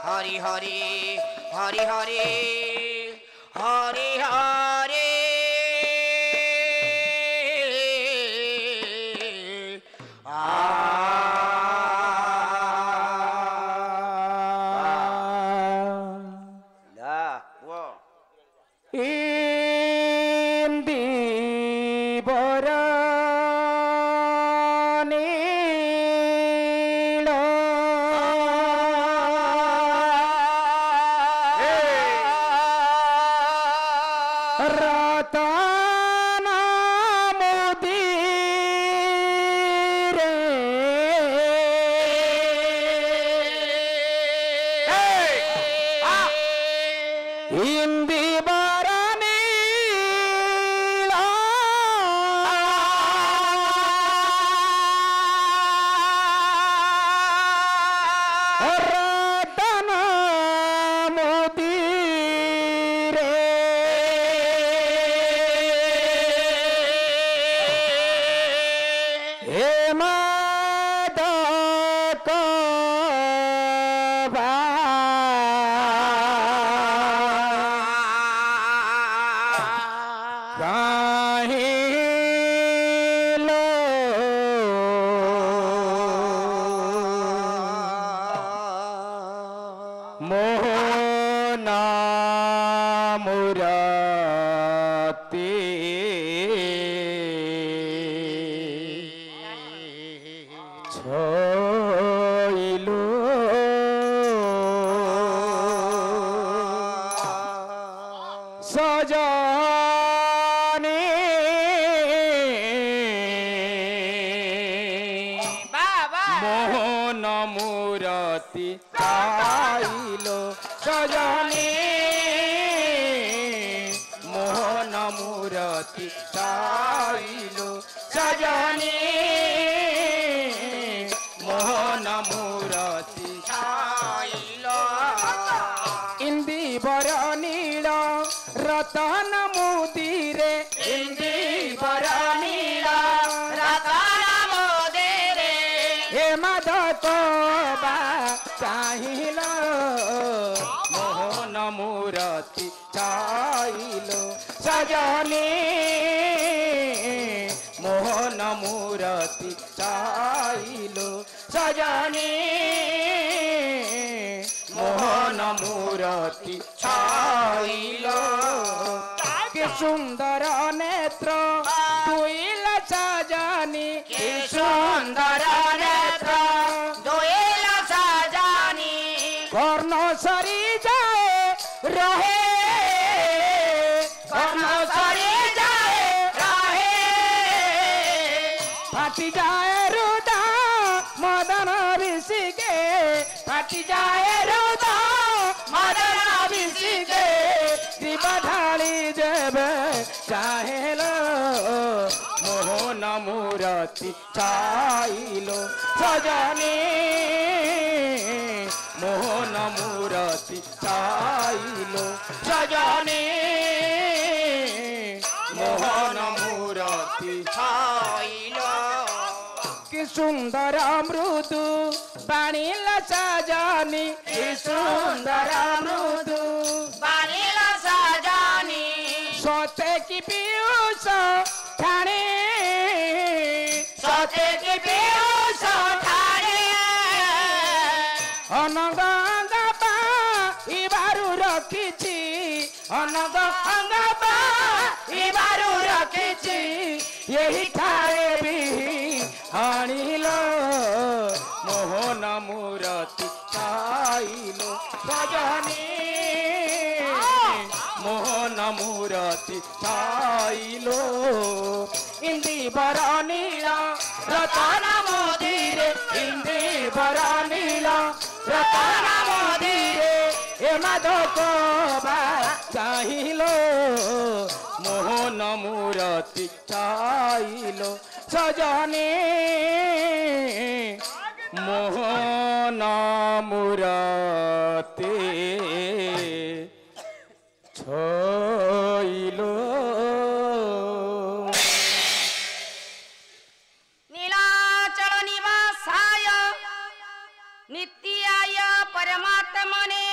Hari Hari Hari Hari Hari Hari La Wow Indi Borani Ratana Mudire Indi Barani Ratana Mudire Mohona Murati Choilo Sajani Mohona Murati Choilo Sajani Mohona Murati Choilo Sajani Mohona Murati Choilo Indi Baranila Ratana Mudire Indi Baranila Ratana Mudire Madako Ba Chahilo Mohona Murati Choilo Sajani Mohona Murati Choilo Sajani Mohona Murati Choilo Ke sundara netra Duila Sajani Ke sundara netra Duila Sajani Karno sari jaye rahe Karno sari jaye rahe Phati jaye ruda madana bisige Phati jaye ruda madana bisige Diba dhali jebe chahelo Mohona Murati Choilo Sajani Mohona Murati Choilo Sajani Mohona Murati Choilo Ki sundara mrudu Banila Sajani Ki sundara mrudu Banila Sajani Sote ki piyusha Thane Sote ki piyusha Thane Ananga anga pa Ibaru rakichi Ananga anga pa Ibaru rakichi Yehi thare bihi Anilo Mohona Murati Choilo Sajani Mohona Murati Choilo Indi Baranila Ratana Mudire Indi Baranila Ratana Mudire Emadoko Ba Chahilo Mohona मूरति छाइलो सजनी मोहन मूरति छाइलो नीलाचल निवासाय नित्याय परमात्मने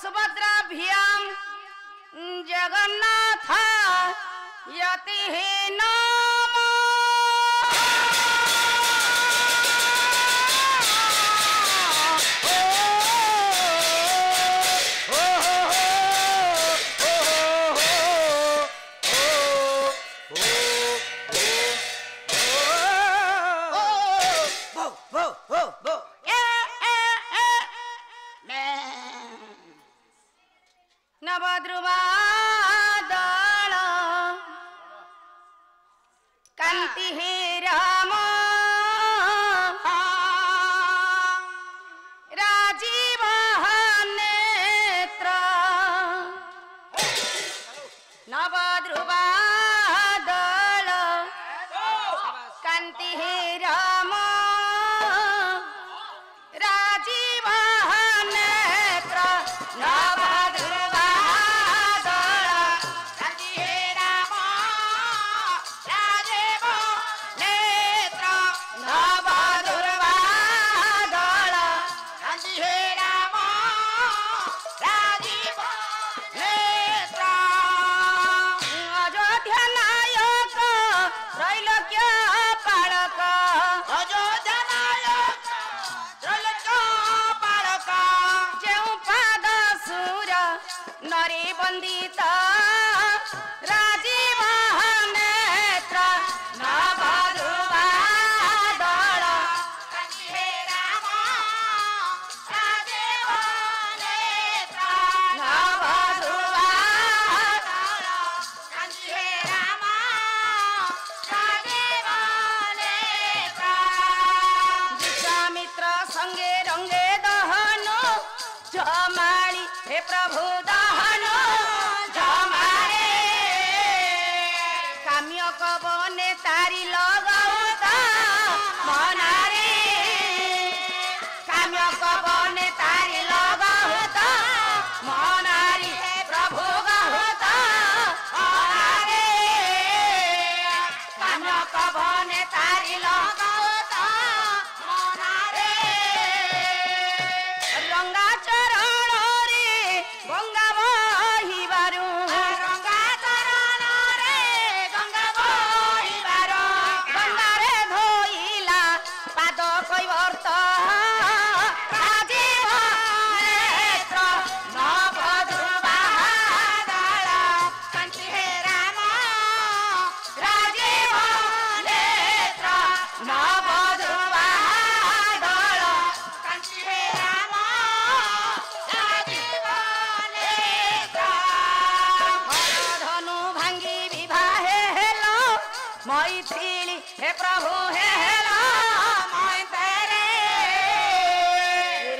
सुभद्राभ्याम जगन्नाथ यति नाम नवद्रुवादल कांति हे राम राजीव नेत्र नवद्रुवादल कांति हे राम राजीव नेत्र नरे बंदिता राजीव नेत्र नवद्रुवादल हे राम राजीव नेत्र नवद्रुवादल हे राम राजीव नेत्र विश्वामित्र संगे रंगे दहनो जमाली हे प्रभु दहनो जमारे काम्य कबने तारी लगाउता मनारे काम्य कबने तारी लगाउता मनारी प्रभु गाउता मनारे काम्य कबने तारी लगाउता मनारे रंगा चरण रे गंगा बहिबारु रंगा चरण रे गंगा बहिबारु गंगा रे धोइला पाद कैवर्त राजीव नेत्र नवद्रुवादल कांति हे राम राजीव नेत्र नवद्रुवादल कांति हे राम राजीव नेत्र धनु भांगी विवाहे हेलो मैथिली हे प्रभु हे हेलो मैत्रे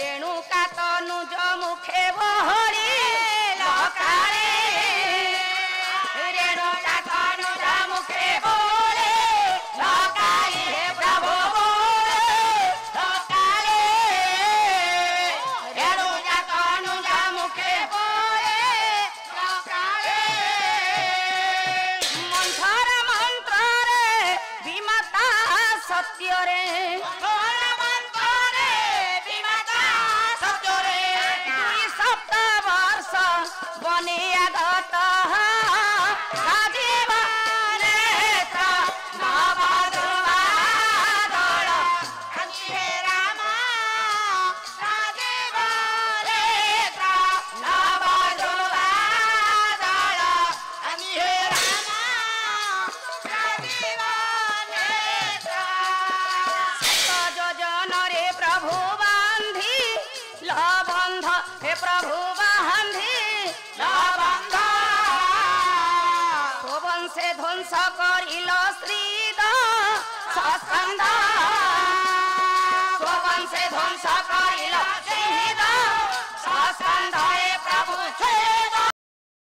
रेणुका तनुज मुखे बहरी लकाळे रेणुका तनुज मुखे बोले लकाळे हे प्रभु बोले लकाळे रेणुका तनुज मुखे बोले लकाळे मंथर मंत्र रे विमाता सत्य रे मंथर मंत्र रे विमाता सत्य रे दुई सप्त वर्ष बने आगत राजीव नेत्र नवद्रुवादल कांति हे राम राजीव नेत्र नवद्रुवादल कांति हे राम राजीव नेत्र सत योजन रे प्रभु बांधी लबंध हे प्रभु बांधी लबंध शोभन से ध्वंस करिल श्री